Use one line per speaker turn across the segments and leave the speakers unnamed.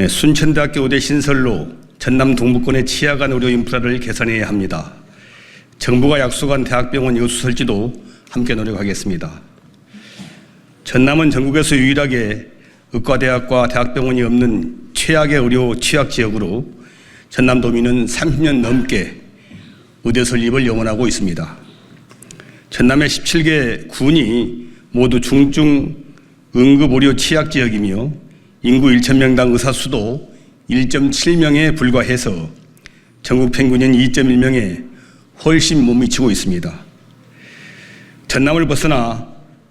순천대학교 의대 신설로 전남 동부권의 취약한 의료 인프라를 개선해야 합니다. 정부가 약속한 대학병원 여수 설치도 함께 노력하겠습니다. 전남은 전국에서 유일하게 의과대학과 대학병원이 없는 최악의 의료 취약지역으로 전남도민은 30년 넘게 의대 설립을 영원하고 있습니다. 전남의 17개 군이 모두 중증 응급의료 취약지역이며 인구 1,000명당 의사 수도 1.7명에 불과해서 전국 평균인 2.1명에 훨씬 못 미치고 있습니다. 전남을 벗어나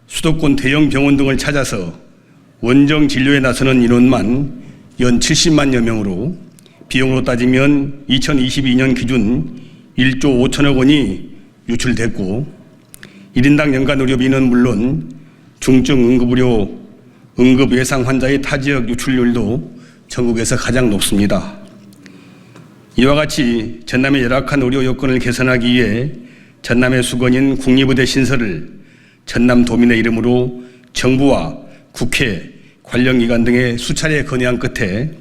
수도권 대형 병원 등을 찾아서 원정 진료에 나서는 인원만 연 70만여 명으로 비용으로 따지면 2022년 기준 1조 5천억 원이 유출됐고 1인당 연간 의료비는 물론 중증 응급의료 응급 예상 환자의 타지역 유출률도 전국에서 가장 높습니다. 이와 같이 전남의 열악한 의료 여건을 개선하기 위해 전남의 수건인 국립의대 신설을 전남도민의 이름으로 정부와 국회, 관련기관 등에 수차례 건의한 끝에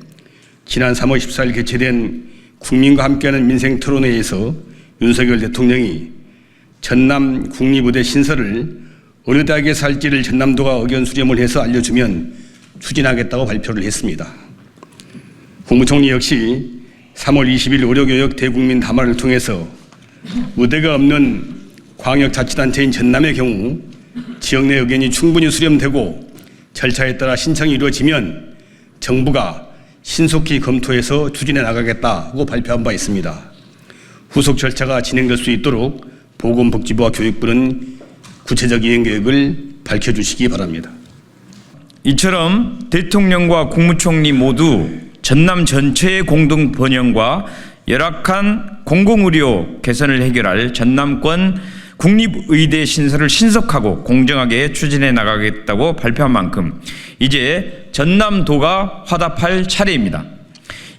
지난 3월 14일 개최된 국민과 함께하는 민생토론회에서 윤석열 대통령이 전남 국립의대 신설을 어느 대학에 살지를 전남도가 의견 수렴을 해서 알려주면 추진하겠다고 발표를 했습니다. 국무총리 역시 3월 20일 의료교육 대국민 담화를 통해서 의대가 없는 광역자치단체인 전남의 경우 지역 내 의견이 충분히 수렴되고 절차에 따라 신청이 이루어지면 정부가 신속히 검토해서 추진해 나가겠다고 발표한 바 있습니다. 후속 절차가 진행될 수 있도록 보건복지부와 교육부는 구체적 이행 계획을 밝혀주시기 바랍니다.
이처럼 대통령과 국무총리 모두 전남 전체의 공동 번영과 열악한 공공의료 개선을 해결할 전남권 국립의대 신설을 신속하고 공정하게 추진해 나가겠다고 발표한 만큼 이제 전남도가 화답할 차례입니다.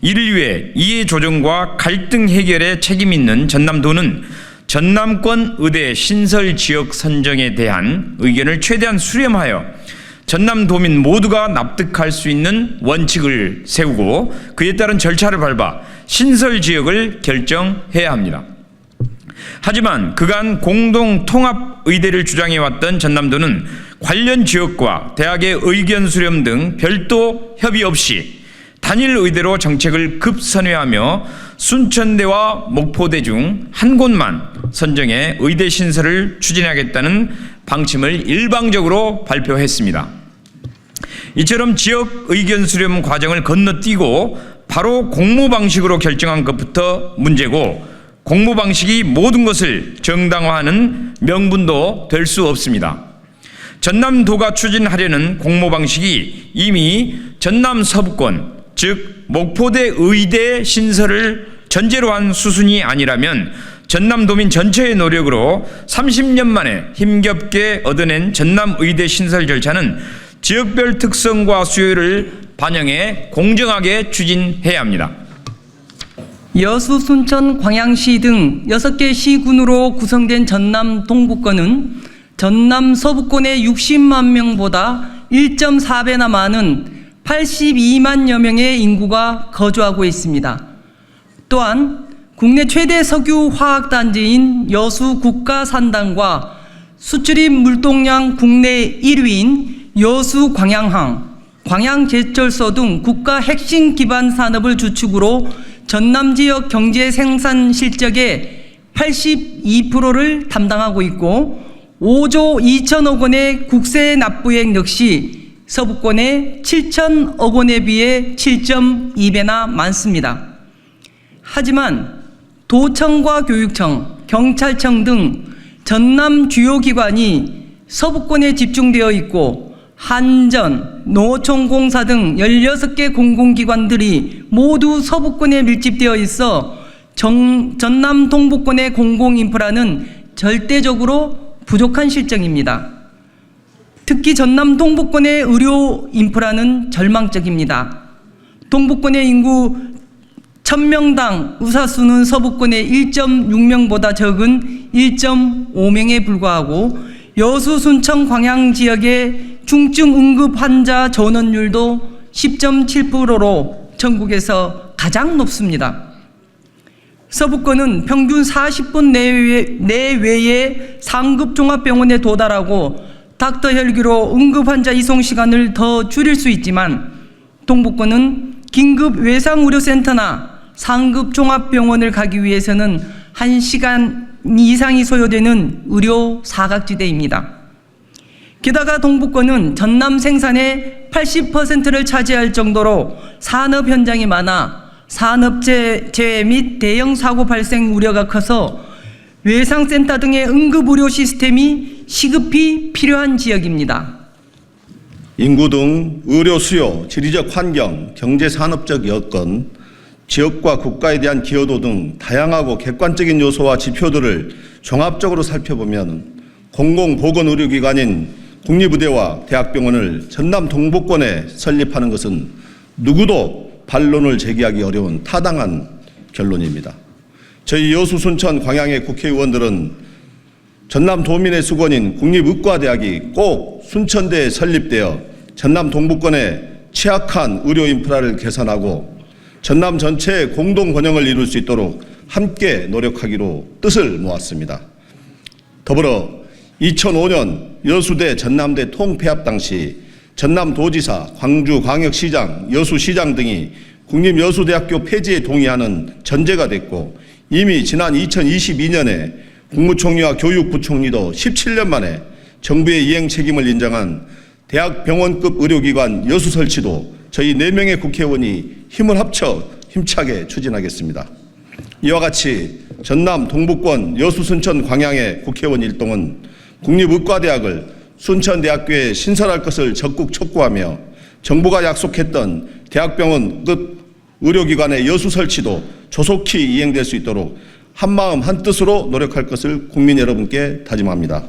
이를 위해 이해 조정과 갈등 해결에 책임 있는 전남도는 전남권 의대 신설 지역 선정에 대한 의견을 최대한 수렴하여 전남도민 모두가 납득할 수 있는 원칙을 세우고 그에 따른 절차를 밟아 신설 지역을 결정해야 합니다. 하지만 그간 공동 통합 의대를 주장해왔던 전남도는 관련 지역과 대학의 의견 수렴 등 별도 협의 없이 단일 의대로 정책을 급선회하며 순천대와 목포대 중 한 곳만 선정해 의대 신설을 추진하겠다는 방침을 일방적으로 발표했습니다. 이처럼 지역 의견 수렴 과정을 건너뛰고 바로 공모 방식으로 결정한 것부터 문제고 공모 방식이 모든 것을 정당화하는 명분도 될 수 없습니다. 전남도가 추진하려는 공모 방식이 이미 전남 서부권, 즉 목포대 의대 신설을 전제로 한 수순이 아니라면 전남도민 전체의 노력으로 30년 만에 힘겹게 얻어낸 전남의대 신설 절차는 지역별 특성과 수요를 반영해 공정하게 추진해야 합니다.
여수, 순천, 광양시 등 6개 시군으로 구성된 전남 동부권은 전남 서부권의 60만 명보다 1.4배나 많은 82만여 명의 인구가 거주하고 있습니다. 또한 국내 최대 석유 화학단지인 여수 국가산단과 수출입 물동량 국내 1위인 여수 광양항, 광양제철소 등 국가 핵심 기반 산업을 주축으로 전남 지역 경제 생산 실적의 82%를 담당하고 있고 5조 2천억 원의 국세 납부액 역시 서부권의 7천억 원에 비해 7.2배나 많습니다. 하지만 도청과 교육청, 경찰청 등 전남 주요 기관이 서부권에 집중되어 있고 한전, 노총공사 등 16개 공공기관들이 모두 서부권에 밀집되어 있어 전남 동부권의 공공인프라는 절대적으로 부족한 실정입니다. 특히 전남 동부권의 의료 인프라는 절망적입니다. 동부권의 인구 1000명당 의사 수는 서부권의 1.6명보다 적은 1.5명에 불과하고 여수, 순천, 광양 지역의 중증 응급 환자 전원율도 10.7%로 전국에서 가장 높습니다. 서북권은 평균 40분 내외의 상급 종합병원에 도달하고 닥터 헬기로 응급 환자 이송 시간을 더 줄일 수 있지만 동북권은 긴급 외상의료센터나 상급 종합병원을 가기 위해서는 1시간 이상이 소요되는 의료 사각지대입니다. 게다가 동북권은 전남 생산의 80%를 차지할 정도로 산업 현장이 많아 산업재해 및 대형 사고 발생 우려가 커서 외상센터 등의 응급의료 시스템이 시급히 필요한 지역입니다.
인구 등 의료 수요, 지리적 환경, 경제 산업적 여건, 지역과 국가에 대한 기여도 등 다양하고 객관적인 요소와 지표들을 종합적으로 살펴보면 공공보건의료기관인 국립의대와 대학병원을 전남 동북권에 설립하는 것은 누구도 반론을 제기하기 어려운 타당한 결론입니다. 저희 여수, 순천, 광양의 국회의원들은 전남 도민의 수건인 국립의과대학이 꼭 순천대에 설립되어 전남 동북권의 취약한 의료 인프라를 개선하고 전남 전체의 공동 번영을 이룰 수 있도록 함께 노력하기로 뜻을 모았습니다. 더불어 2005년 여수대 전남대 통폐합 당시 전남도지사, 광주광역시장, 여수시장 등이 국립여수대학교 폐지에 동의하는 전제가 됐고 이미 지난 2022년에 국무총리와 교육부총리도 17년 만에 정부의 이행 책임을 인정한 대학병원급 의료기관 여수 설치도 저희 4명의 국회의원이 힘을 합쳐 힘차게 추진하겠습니다. 이와 같이 전남 동북권 여수, 순천, 광양의 국회의원 일동은 국립의과대학을 순천대학교에 신설할 것을 적극 촉구하며 정부가 약속했던 대학병원급 의료기관의 여수 설치도 조속히 이행될 수 있도록 한마음 한뜻으로 노력할 것을 국민 여러분께 다짐합니다.